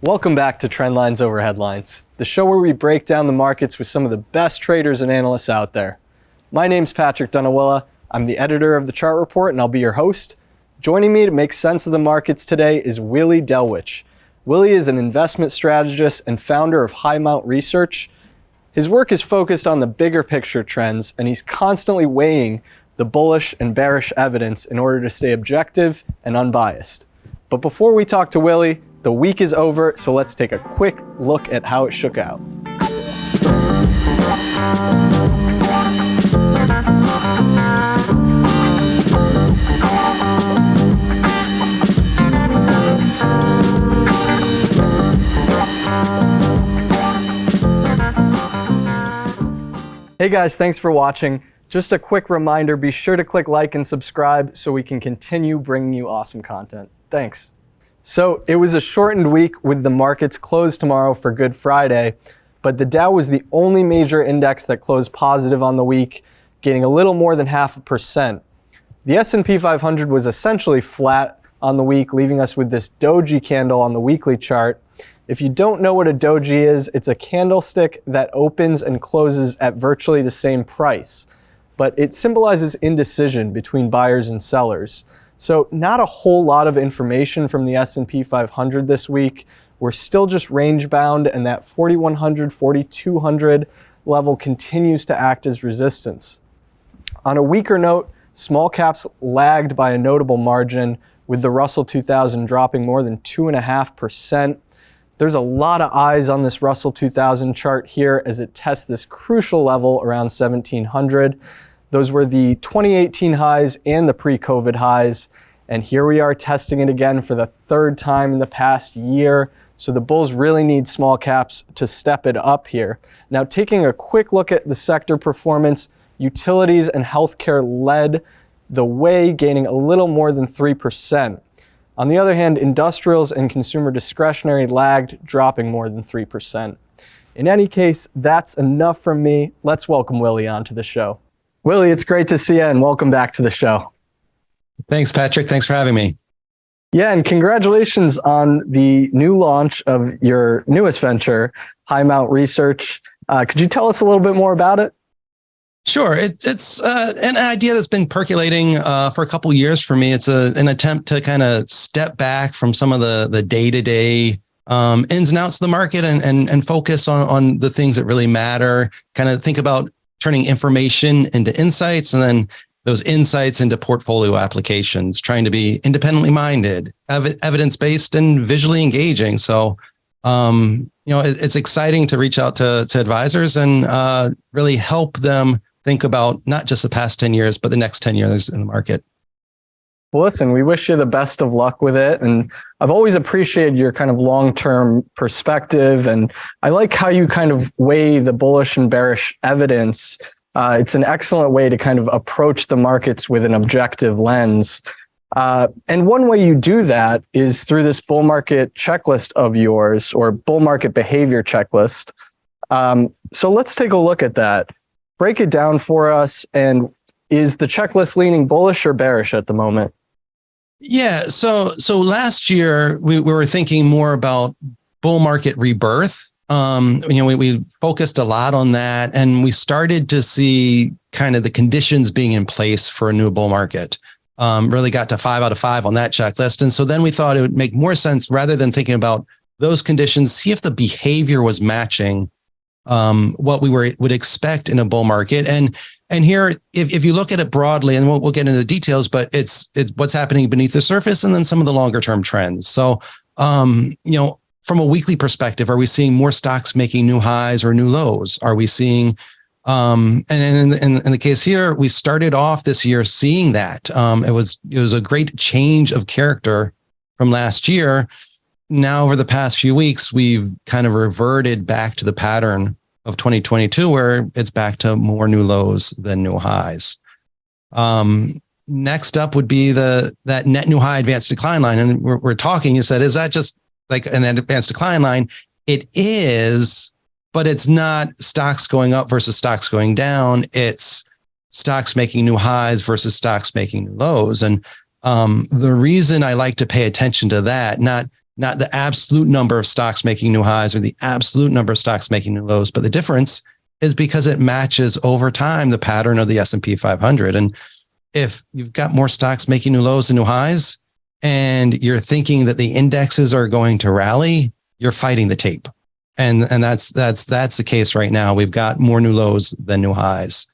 Welcome back to Trendlines over Headlines, the show where we break down the markets with some of the best traders and analysts out there. My name's Patrick Dunawilla. I'm the editor of the Chart Report, and I'll be your host. Joining me to make sense of the markets today is Willie Delwiche. Willie is an investment strategist and founder of Highmount Research. His work is focused on the bigger picture trends, and he's constantly weighing the bullish and bearish evidence in order to stay objective and unbiased. But before we talk to Willie, the week is over, so let's take a quick look at how it shook out. Hey guys, thanks for watching. Just a quick reminder, be sure to click like and subscribe so we can continue bringing you awesome content. Thanks. So it was a shortened week with the markets closed tomorrow for Good Friday, but the Dow was the only major index that closed positive on the week, gaining a little more than 0.5%. The S&P 500 was essentially flat on the week, leaving us with this doji candle on the weekly chart. If you don't know what a doji is, it's a candlestick that opens and closes at virtually the same price, but it symbolizes indecision between buyers and sellers. So not a whole lot of information from the S&P 500 this week. We're still just range bound, and that 4,100, 4,200 level continues to act as resistance. On a weaker note, small caps lagged by a notable margin, with the Russell 2000 dropping more than 2.5%. There's a lot of eyes on this Russell 2000 chart here as it tests this crucial level around 1,700. Those were the 2018 highs and the pre-COVID highs. And here we are testing it again for the third time in the past year. So the bulls really need small caps to step it up here. Now, taking a quick look at the sector performance, utilities and healthcare led the way, gaining a little more than 3%. On the other hand, industrials and consumer discretionary lagged, dropping more than 3%. In any case, that's enough from me. Let's welcome Willie onto the show. Willie, it's great to see you, and welcome back to the show. Thanks, Patrick. Thanks for having me. Yeah, and congratulations on the new launch of your newest venture, Highmount Research. Could you tell us a little bit more about it? Sure. It's an idea that's been percolating for a couple of years for me. It's an attempt to kind of step back from some of the day-to-day ins and outs of the market and focus on the things that really matter. Kind of think about turning information into insights, and then those insights into portfolio applications, trying to be independently minded, evidence-based, and visually engaging. So, it's exciting to reach out to advisors and really help them think about not just the past 10 years, but the next 10 years in the market. Well, listen, we wish you the best of luck with it. And I've always appreciated your kind of long-term perspective. And I like how you kind of weigh the bullish and bearish evidence. It's an excellent way to kind of approach the markets with an objective lens. And one way you do that is through this bull market checklist of yours, or bull market behavior checklist. So let's take a look at that. Break it down for us. And is the checklist leaning bullish or bearish at the moment? Yeah. So last year we were thinking more about bull market rebirth. We focused a lot on that, and we started to see kind of the conditions being in place for a new bull market. Really got to 5 out of 5 on that checklist. And so then we thought it would make more sense, rather than thinking about those conditions, see if the behavior was matching what we would expect in a bull market. And here, if you look at it broadly, and we'll get into the details, but it's what's happening beneath the surface, and then some of the longer term trends. So, from a weekly perspective, are we seeing more stocks making new highs or new lows? Are we seeing, and in the case here, we started off this year seeing that. It was a great change of character from last year. Now, over the past few weeks, we've kind of reverted back to the pattern of 2022, where it's back to more new lows than new highs. Next up would be that net new high advanced decline line. And we're talking, you said, is that just like an advanced decline line? It is, but it's not stocks going up versus stocks going down. It's stocks making new highs versus stocks making new lows. And the reason I like to pay attention to that, not not the absolute number of stocks making new highs or the absolute number of stocks making new lows, but the difference is because it matches over time the pattern of the S&P 500. And if you've got more stocks making new lows and new highs, and you're thinking that the indexes are going to rally, you're fighting the tape. And that's the case right now. We've got more new lows than new highs.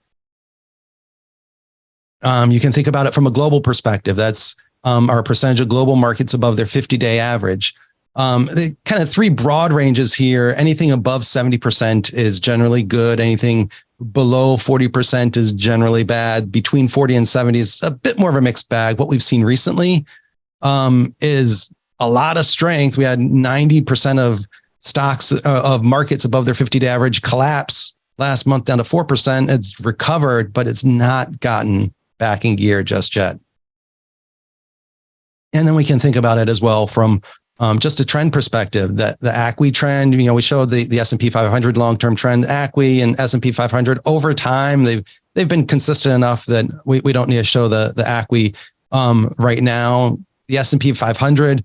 You can think about it from a global perspective. That's our percentage of global markets above their 50-day average. The kind of three broad ranges here. Anything above 70% is generally good. Anything below 40% is generally bad. Between 40 and 70 is a bit more of a mixed bag. What we've seen recently is a lot of strength. We had 90% of stocks of markets above their 50-day average collapse last month down to 4%. It's recovered, but it's not gotten back in gear just yet. And then we can think about it as well from just a trend perspective. That the ACWI trend, we showed the S&P 500 long-term trend. ACWI and S&P 500 over time, they've been consistent enough that we don't need to show the ACWI right now. The S&P 500,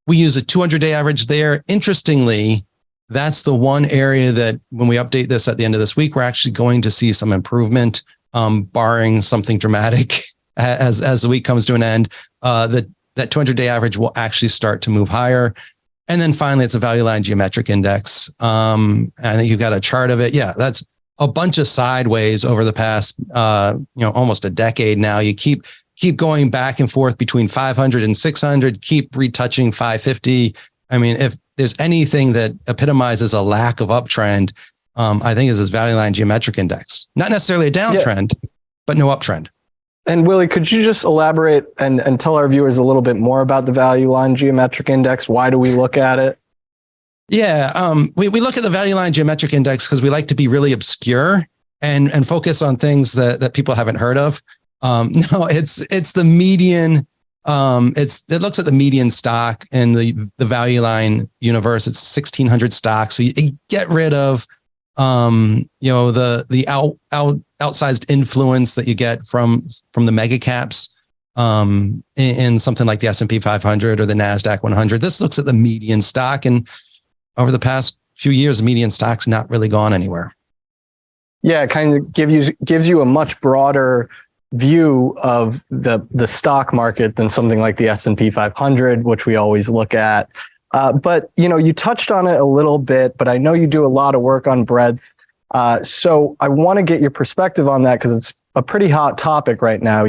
we use a 200-day average there. Interestingly, that's the one area that when we update this at the end of this week, we're actually going to see some improvement, barring something dramatic as the week comes to an end. That 200-day average will actually start to move higher. And then finally, it's a value line geometric index. I think you've got a chart of it. Yeah, that's a bunch of sideways over the past, almost a decade now. You keep going back and forth between 500 and 600, keep retouching 550. I mean, if there's anything that epitomizes a lack of uptrend, I think is this value line geometric index. Not necessarily a downtrend, but no uptrend. And Willie, could you just elaborate and tell our viewers a little bit more about the value line geometric index? Why do we look at it? Yeah, we look at the value line geometric index because we like to be really obscure and focus on things that people haven't heard of. No, it's the median. It looks at the median stock in the value line universe. It's 1,600 stocks. So you get rid of the outsized influence that you get from the mega caps in something like the S&P 500 or the NASDAQ 100. This looks at the median stock, and over the past few years, the median stock's not really gone anywhere. Yeah, it kind of gives you a much broader view of the stock market than something like the S&P 500, which we always look at. But you touched on it a little bit, but I know you do a lot of work on breadth. So I want to get your perspective on that because it's a pretty hot topic right now.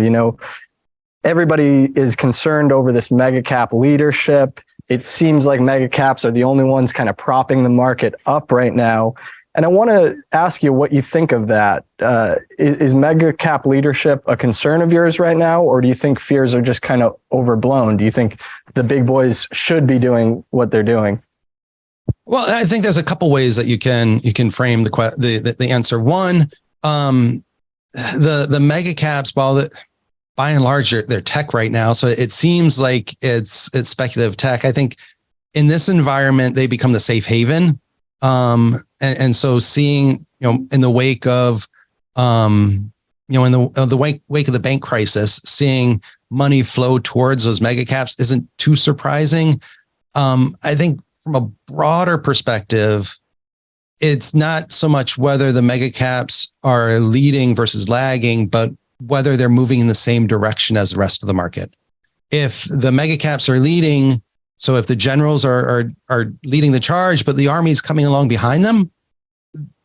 Everybody is concerned over this mega cap leadership. It seems like mega caps are the only ones kind of propping the market up right now. And I want to ask you what you think of that. Is mega cap leadership a concern of yours right now, or do you think fears are just kind of overblown? Do you think the big boys should be doing what they're doing? Well, I think there's a couple ways that you can frame the answer. One, the mega caps, by and large they're tech right now, so it seems like it's speculative tech. I think in this environment they become the safe haven. And so seeing, in the wake of, in the wake of the bank crisis, seeing money flow towards those mega caps isn't too surprising. I think from a broader perspective, it's not so much whether the mega caps are leading versus lagging, but whether they're moving in the same direction as the rest of the market. If the mega caps are leading, so if the generals are leading the charge, but the army is coming along behind them,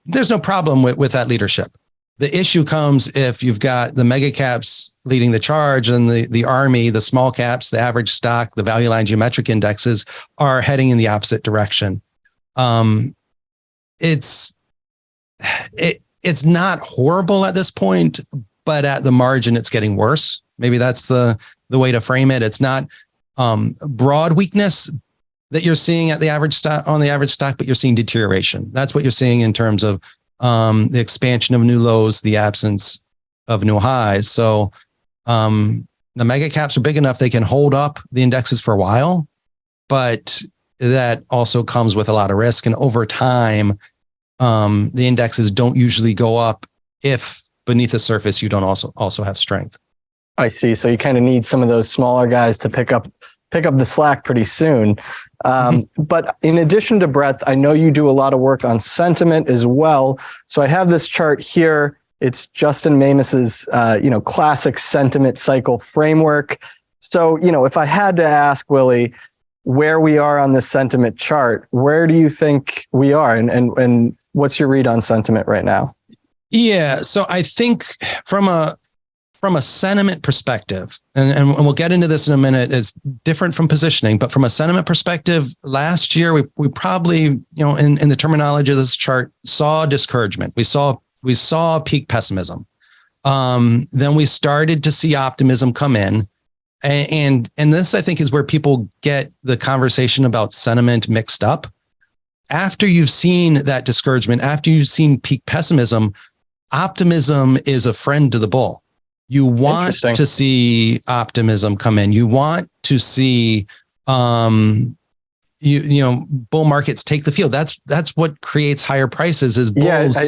there's no problem with that leadership. The issue comes if you've got the mega caps leading the charge and the army, the small caps, the average stock, the value line geometric indexes are heading in the opposite direction. It's not horrible at this point, but at the margin, it's getting worse. Maybe that's the way to frame it. It's not broad weakness that you're seeing at the average stock but you're seeing deterioration. That's what you're seeing in terms of the expansion of new lows, the absence of new highs. So the mega caps are big enough they can hold up the indexes for a while, but that also comes with a lot of risk. And over time, the indexes don't usually go up if beneath the surface you don't also have strength. I see. So you kind of need some of those smaller guys to pick up the slack pretty soon. But in addition to breadth, I know you do a lot of work on sentiment as well. So I have this chart here. It's Justin Mames's, classic sentiment cycle framework. So, if I had to ask Willie where we are on this sentiment chart, where do you think we are? And what's your read on sentiment right now? Yeah. So I think from a sentiment perspective, and we'll get into this in a minute, it's different from positioning, but from a sentiment perspective, last year, we probably, in the terminology of this chart, saw discouragement. We saw peak pessimism. Then we started to see optimism come in. And this, I think, is where people get the conversation about sentiment mixed up. After you've seen that discouragement, after you've seen peak pessimism, optimism is a friend to the bull. You want to see optimism come in. You want to see, bull markets take the field. That's what creates higher prices is bulls. Yeah,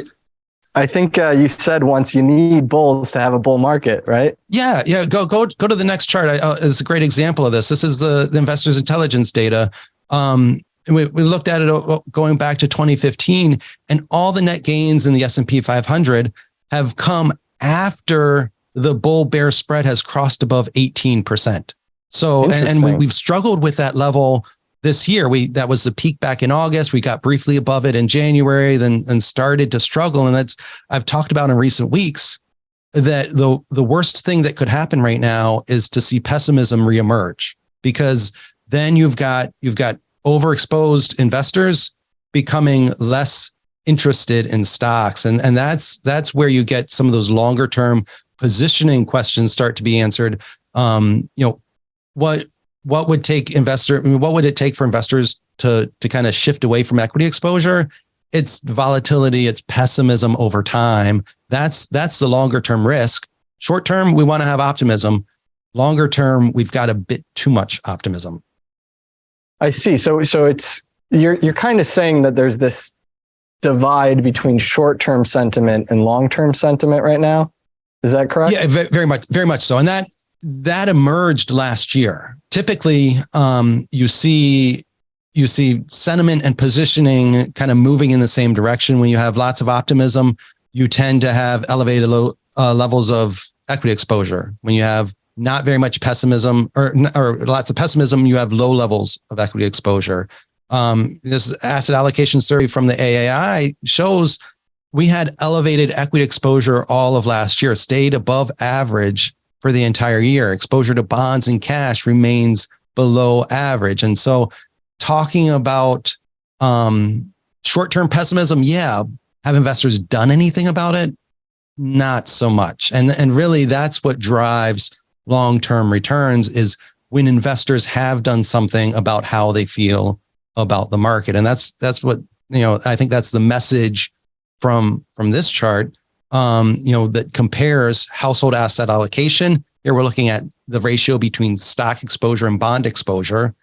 I think you said once you need bulls to have a bull market, right? Yeah. Go to the next chart. It's a great example of this. This is the investors' intelligence data. We looked at it going back to 2015, and all the net gains in the S&P 500 have come after the bull bear spread has crossed above 18%. So, and we've struggled with that level this year. That was the peak back in August. We got briefly above it in January, then started to struggle. And I've talked about in recent weeks that the worst thing that could happen right now is to see pessimism reemerge, because then you've got overexposed investors becoming less interested in stocks. And that's where you get some of those longer term positioning questions start to be answered. What would it take for investors to kind of shift away from equity exposure? It's volatility, it's pessimism over time. That's the longer term risk. Short term, we want to have optimism. Longer term, we've got a bit too much optimism. I see. So it's you're kind of saying that there's this divide between short-term sentiment and long-term sentiment right now. Is that correct? Yeah, very much so. And that emerged last year. Typically, you see sentiment and positioning kind of moving in the same direction. When you have lots of optimism, you tend to have elevated levels of equity exposure. When you have not very much pessimism or lots of pessimism, you have low levels of equity exposure. This asset allocation survey from the AAI shows we had elevated equity exposure all of last year, stayed above average for the entire year. Exposure to bonds and cash remains below average. And so talking about short-term pessimism, yeah. Have investors done anything about it? Not so much. And really that's what drives long-term returns, is when investors have done something about how they feel about the market. And that's what, I think that's the message from this chart, that compares household asset allocation. Here we're looking at the ratio between stock exposure and bond exposure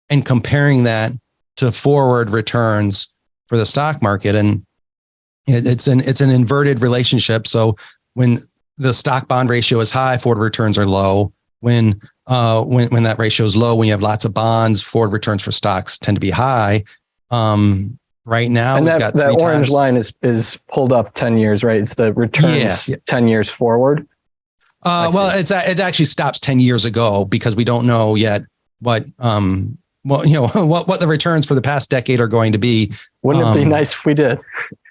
and comparing that to forward returns for the stock market. And it's an inverted relationship. So when the stock bond ratio is high, forward returns are low. When that ratio is low, when you have lots of bonds, forward returns for stocks tend to be high. Right now, and that orange line is pulled up 10 years, right? It's the returns 10 years forward. It actually stops 10 years ago, because we don't know yet what the returns for the past decade are going to be. Wouldn't it be nice if we did?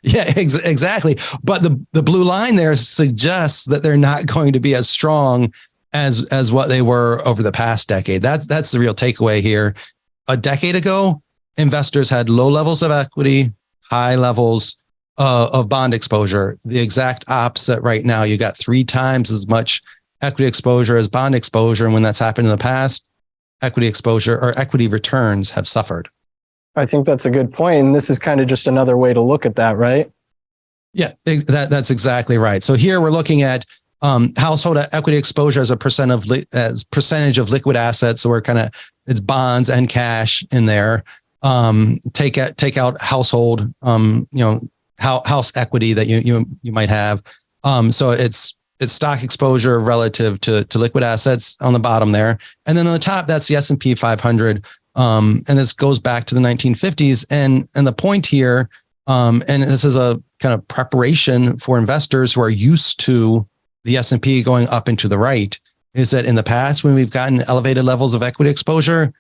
Yeah, exactly. But the blue line there suggests that they're not going to be as strong as what they were over the past decade. That's the real takeaway here. A decade ago, investors had low levels of equity, high levels of bond exposure. The exact opposite right now. You got 3 times as much equity exposure as bond exposure. And when that's happened in the past, equity exposure or equity returns have suffered. I think that's a good point. And this is kind of just another way to look at that, right? Yeah, that's exactly right. So here we're looking at household equity exposure as a percentage of liquid assets. So it's bonds and cash in there. Take out household, house equity that you might have. So it's stock exposure relative to liquid assets on the bottom there. And then on the top, that's the S&P 500. And this goes back to the 1950s. And the point here, and this is a kind of preparation for investors who are used to the S&P going up and to the right, is that in the past, when we've gotten elevated levels of equity exposure,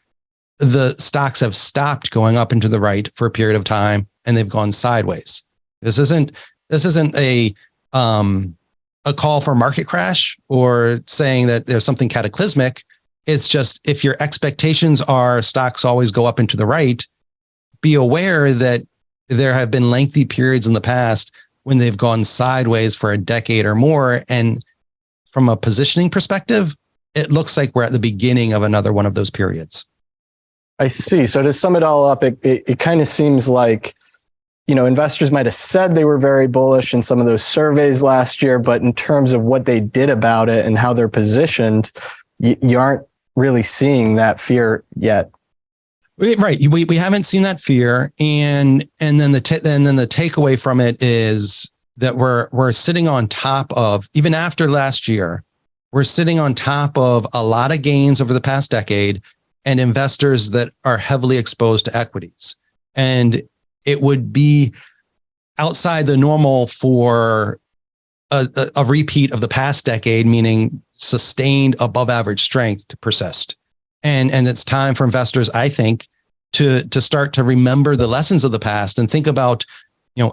the stocks have stopped going up and to the right for a period of time, and they've gone sideways. This isn't a call for market crash or saying that there's something cataclysmic. It's just, if your expectations are stocks always go up and to the right, be aware that there have been lengthy periods in the past when they've gone sideways for a decade or more. And from a positioning perspective, it looks like we're at the beginning of another one of those periods. I see. So to sum it all up, it kind of seems like, investors might have said they were very bullish in some of those surveys last year, but in terms of what they did about it and how they're positioned, you aren't really seeing that fear yet. Right. We haven't seen that fear. And then the takeaway from it is that we're sitting on top of, even after last year, we're sitting on top of a lot of gains over the past decade and investors that are heavily exposed to equities. And it would be outside the normal for a repeat of the past decade, meaning sustained above average strength, to persist. And it's time for investors, I think, to start to remember the lessons of the past and think about,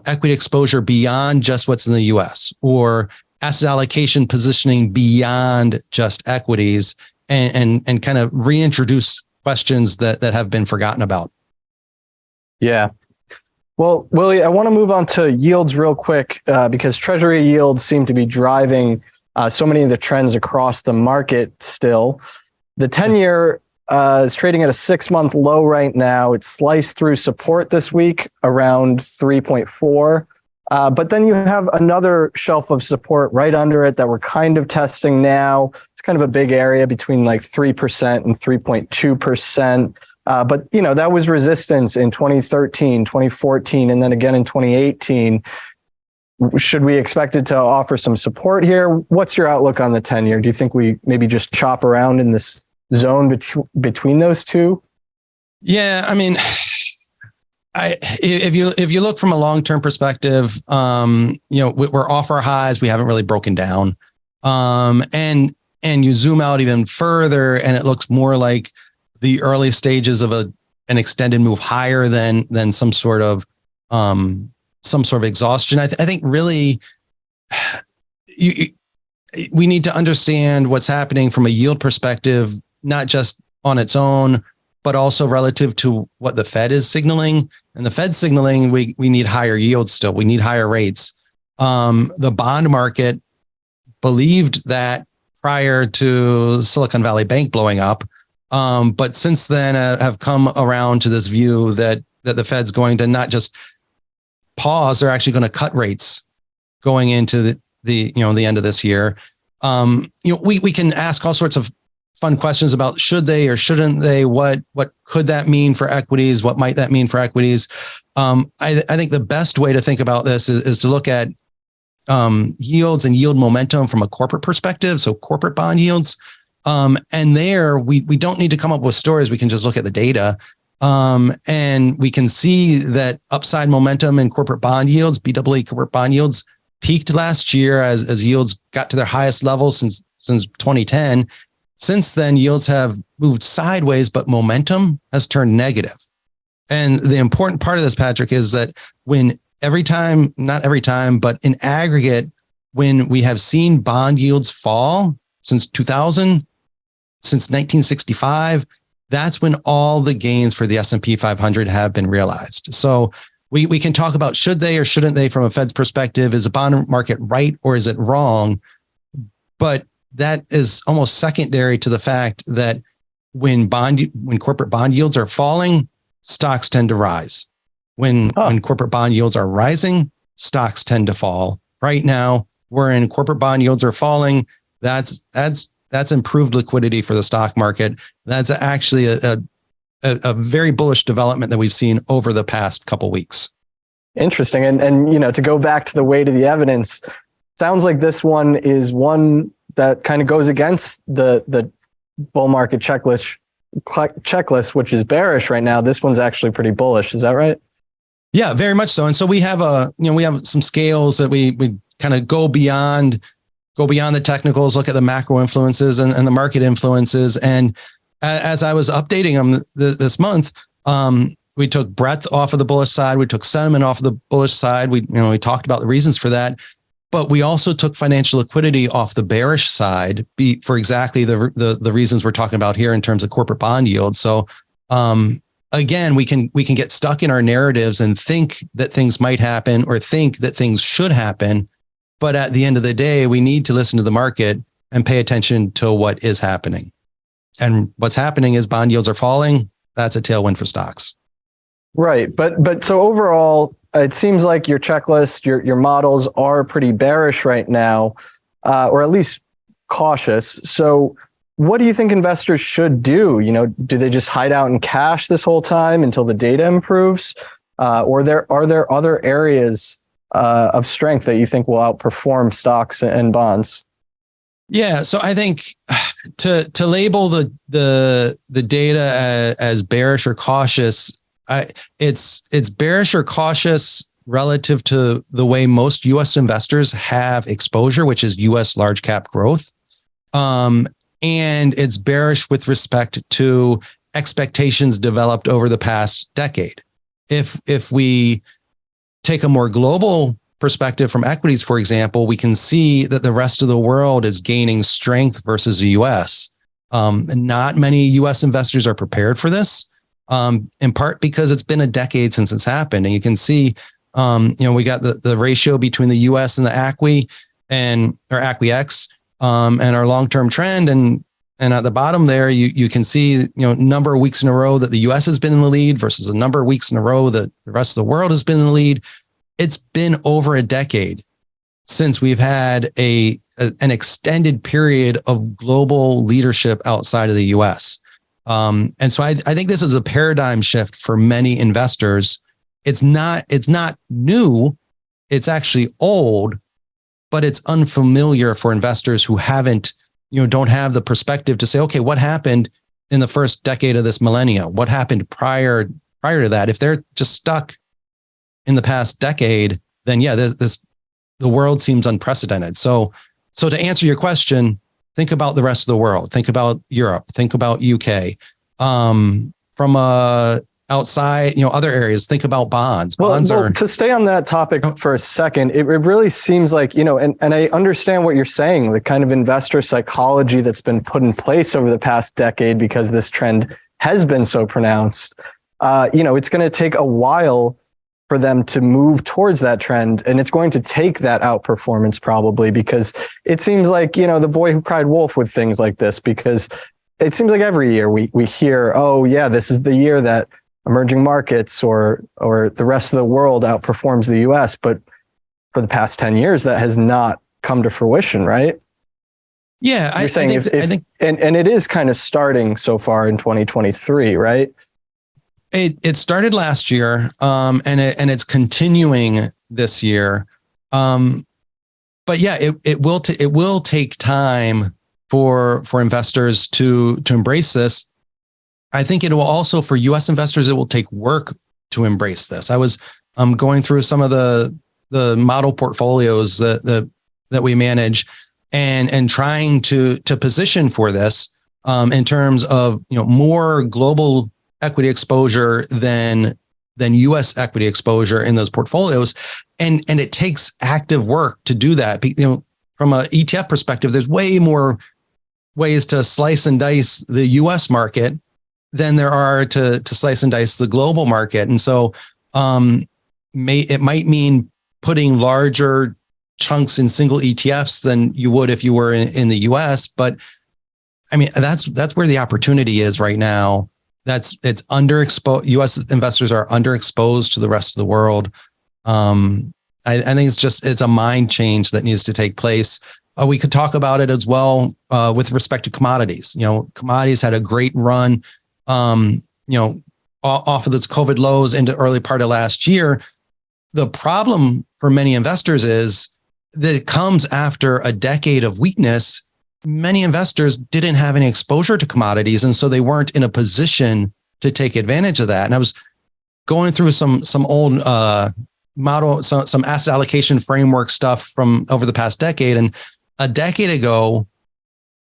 equity exposure beyond just what's in the US, or asset allocation positioning beyond just equities, and kind of reintroduce questions that have been forgotten about. Yeah. Well, Willie, I want to move on to yields real quick because Treasury yields seem to be driving so many of the trends across the market still. The 10-year is trading at a 6-month low right now. It sliced through support this week around 3.4. But then you have another shelf of support right under it that we're kind of testing now. It's kind of a big area between like 3% and 3.2%. But, that was resistance in 2013, 2014, and then again in 2018. Should we expect it to offer some support here? What's your outlook on the 10-year? Do you think we maybe just chop around in this zone between those two? Yeah, I mean, if you look from a long-term perspective, we're off our highs. We haven't really broken down, and you zoom out even further, and it looks more like the early stages of an extended move higher than some sort of exhaustion. I think really we need to understand what's happening from a yield perspective, not just on its own, but also relative to what the Fed is signaling. And the Fed's signaling we need higher yields still. We need higher rates. The bond market believed that prior to Silicon Valley Bank blowing up. But since then have come around to this view that the Fed's going to not just pause, they're actually going to cut rates going into the end of this year. We can ask all sorts of fun questions about should they or shouldn't they? What could that mean for equities? What might that mean for equities? I think the best way to think about this is to look at yields and yield momentum from a corporate perspective. So corporate bond yields. And there we don't need to come up with stories. We can just look at the data. And we can see that upside momentum in corporate bond yields, BAA corporate bond yields, peaked last year as yields got to their highest level since 2010. Since then, yields have moved sideways, but momentum has turned negative. And the important part of this, Patrick, is that not every time, but in aggregate, when we have seen bond yields fall since 2000, since 1965, that's when all the gains for the S&P 500 have been realized. So we can talk about should they or shouldn't they from a Fed's perspective. Is the bond market right or is it wrong? But that is almost secondary to the fact that when corporate bond yields are falling, stocks tend to rise. When corporate bond yields are rising, stocks tend to fall. Right now, wherein corporate bond yields are falling, that's improved liquidity for the stock market. That's actually a very bullish development that we've seen over the past couple weeks. Interesting. And to go back to the weight of the evidence, sounds like this one is one that kind of goes against the bull market checklist checklist, which is bearish right now, this one's actually pretty bullish. Is that right? Yeah, very much so. And so we have we have some scales that we kind of go beyond the technicals, look at the macro influences and the market influences. And as I was updating them this month, we took breadth off of the bullish side. We took sentiment off of the bullish side. We talked about the reasons for that, but we also took financial liquidity off the bearish side for exactly the reasons we're talking about here in terms of corporate bond yield. So, again, we can get stuck in our narratives and think that things might happen or think that things should happen. But at the end of the day, we need to listen to the market and pay attention to what is happening. And what's happening is bond yields are falling. That's a tailwind for stocks. Right. But so overall, it seems like your checklist, your models are pretty bearish right now, or at least cautious. So what do you think investors should do? Do they just hide out in cash this whole time until the data improves? Or are there other areas of strength that you think will outperform stocks and bonds? Yeah, so I think to label the data as bearish or cautious, it's bearish or cautious relative to the way most U.S. investors have exposure, which is U.S. large cap growth, and it's bearish with respect to expectations developed over the past decade. If we take a more global perspective from equities, for example, we can see that the rest of the world is gaining strength versus the US. Not many US investors are prepared for this, in part because it's been a decade since it's happened. And you can see, we got the ratio between the US and the ACWI or ACWI-X, and our long-term trend. And at the bottom there, you can see, number of weeks in a row that the US has been in the lead versus a number of weeks in a row that the rest of the world has been in the lead. It's been over a decade since we've had an extended period of global leadership outside of the US. And so I think this is a paradigm shift for many investors. It's not new. It's actually old, but it's unfamiliar for investors who don't have the perspective to say, okay, what happened in the first decade of this millennia? What happened prior to that? If they're just stuck in the past decade, then yeah, the world seems unprecedented. So to answer your question, think about the rest of the world. Think about Europe. Think about UK. From outside, other areas. Think about bonds. Bonds well, to stay on that topic for a second, it really seems like, and I understand what you're saying, the kind of investor psychology that's been put in place over the past decade because this trend has been so pronounced. It's going to take a while for them to move towards that trend. And it's going to take that outperformance probably, because it seems like, the boy who cried wolf with things like this, because it seems like every year we hear, oh yeah, this is the year that emerging markets or the rest of the world outperforms the US. But for the past 10 years, that has not come to fruition, right? Yeah, You're saying I think and it is kind of starting so far in 2023, right? It started last year, and it's continuing this year. But yeah, it will take time for investors to embrace this. I think it will also, for U.S. investors, it will take work to embrace this. I was going through some of the model portfolios that we manage, and trying to position for this in terms of more global equity exposure than U.S. equity exposure in those portfolios, and it takes active work to do that. From an ETF perspective, there's way more ways to slice and dice the U.S. market than there are to slice and dice the global market, and so it might mean putting larger chunks in single ETFs than you would if you were in the U.S. But I mean, that's where the opportunity is right now. It's underexposed. U.S. investors are underexposed to the rest of the world. I think it's a mind change that needs to take place. We could talk about it as well with respect to commodities. Commodities had a great run, off of its COVID lows into early part of last year. The problem for many investors is that it comes after a decade of weakness, many investors didn't have any exposure to commodities, and so they weren't in a position to take advantage of that. And I was going through some old model, some asset allocation framework stuff from over the past decade, and a decade ago,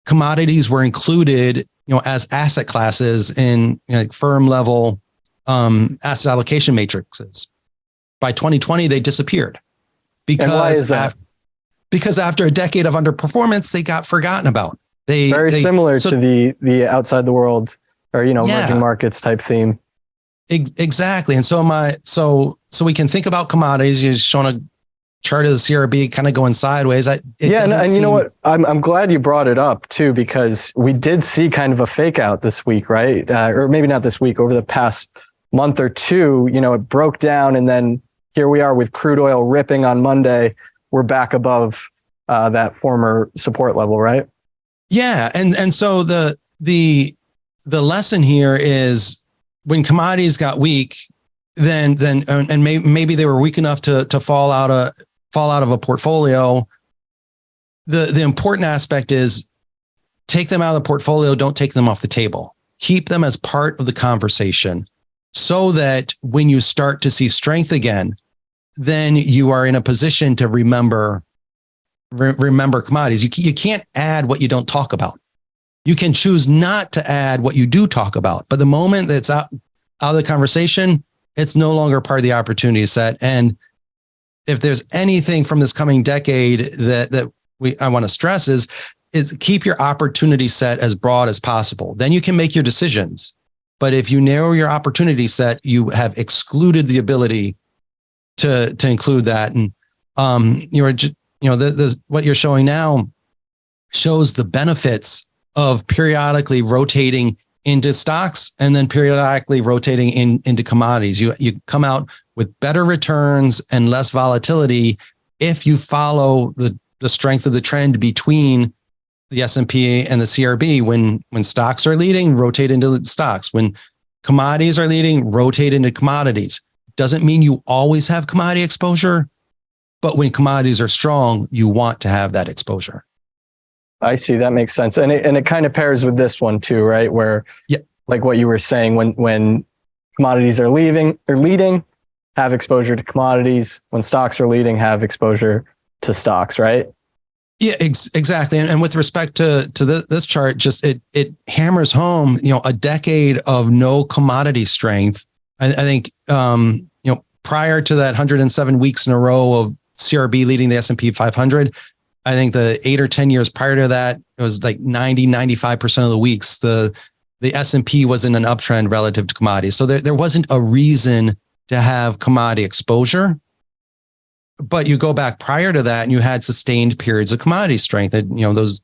commodities were included, as asset classes in like firm level asset allocation matrices. By 2020, they disappeared because and why is that? Because after a decade of underperformance, they got forgotten about. Very similar to the outside the world or emerging markets type theme. Exactly. And so we can think about commodities. You're showing a chart of the CRB kind of going sideways. And you know what? I'm glad you brought it up too, because we did see kind of a fake out this week, right? Or maybe not this week, over the past month or two. It broke down, and then here we are with crude oil ripping on Monday. We're back above that former support level, right? Yeah, and so the lesson here is, when commodities got weak, then maybe they were weak enough to fall out of a portfolio. The important aspect is, take them out of the portfolio, don't take them off the table. Keep them as part of the conversation, so that when you start to see strength again, then you are in a position to remember commodities. You can't add what you don't talk about. You can choose not to add what you do talk about, but the moment that's out of the conversation, it's no longer part of the opportunity set. And if there's anything from this coming decade that I want to stress is keep your opportunity set as broad as possible. Then you can make your decisions. But if you narrow your opportunity set, you have excluded the ability to include that. And what you're showing now shows the benefits of periodically rotating into stocks and then periodically rotating into commodities. You come out with better returns and less volatility if you follow the strength of the trend between the S&P and the CRB. When stocks are leading, rotate into the stocks. When commodities are leading, rotate into commodities. Doesn't mean you always have commodity exposure, but when commodities are strong, you want to have that exposure. I see. That makes sense. And it kind of pairs with this one too, right? Where, like what you were saying, when commodities are leading, have exposure to commodities. When stocks are leading, have exposure to stocks, right? Yeah, exactly. And with respect to this chart, just it hammers home, a decade of no commodity strength. I think, prior to that 107 weeks in a row of CRB leading the S&P 500, I think the 8 or 10 years prior to that, it was like 95% of the weeks, the S&P was in an uptrend relative to commodities. So there wasn't a reason to have commodity exposure. But you go back prior to that and you had sustained periods of commodity strength. And, those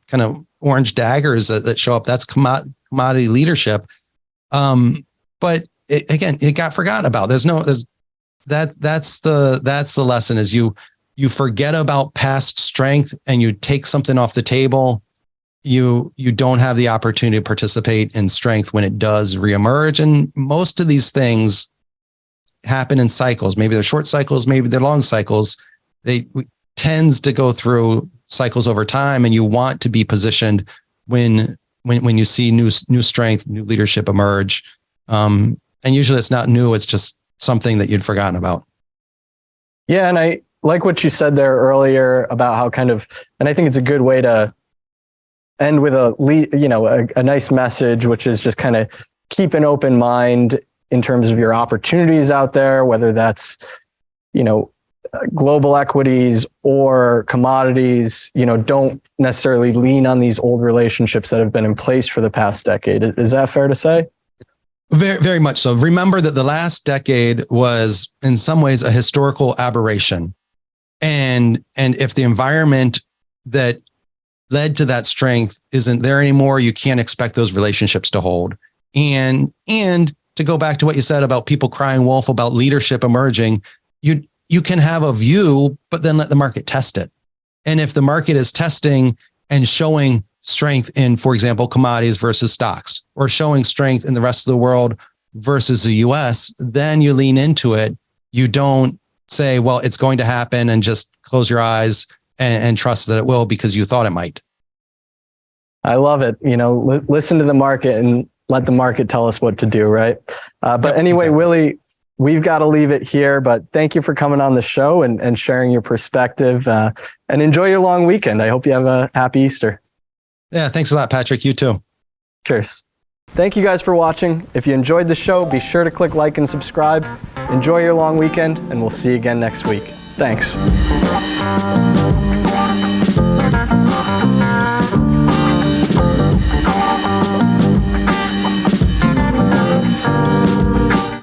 kind of orange daggers that show up, that's commodity leadership. But it got forgotten about. That's the lesson is you forget about past strength and you take something off the table. You don't have the opportunity to participate in strength when it does reemerge. And most of these things happen in cycles. Maybe they're short cycles, maybe they're long cycles. They tends to go through cycles over time, and you want to be positioned when you see new strength, new leadership emerge. And usually it's not new, it's just something that you'd forgotten about. Yeah, and I like what you said there earlier about how and I think it's a good way to end with a nice message, which is just kind of keep an open mind in terms of your opportunities out there, whether that's, global equities or commodities. Don't necessarily lean on these old relationships that have been in place for the past decade. Is that fair to say? Very, very much so. Remember that the last decade was in some ways a historical aberration. And if the environment that led to that strength isn't there anymore, you can't expect those relationships to hold. And to go back to what you said about people crying wolf about leadership emerging, you can have a view, but then let the market test it. And if the market is testing and showing strength in, for example, commodities versus stocks, or showing strength in the rest of the world versus the US, then you lean into it. You don't say, well, it's going to happen, and just close your eyes and trust that it will because you thought it might. I love it. You know, listen to the market and let the market tell us what to do, right? But anyway, exactly. Willie, we've got to leave it here, but thank you for coming on the show and sharing your perspective, and enjoy your long weekend. I hope you have a happy Easter. Yeah, thanks a lot, Patrick. You too. Cheers. Thank you guys for watching. If you enjoyed the show, be sure to click like and subscribe. Enjoy your long weekend, and we'll see you again next week. Thanks.